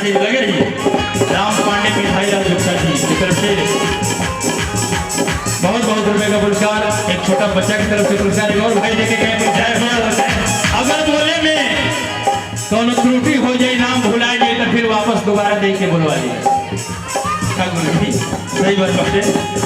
से लगे रहिए। राम पांडे मिठाई लाल गुप्ता जी की तरफ से बहुत रुपए का पुरस्कार, एक छोटा बच्चा की तरफ से पुरस्कार, एक और भाई देखे गए। अगर बोले में कौन त्रुटि हो जाए, नाम भुला जाए तो फिर वापस दोबारा देख के बुलवा लीजिए। सही बात बात है।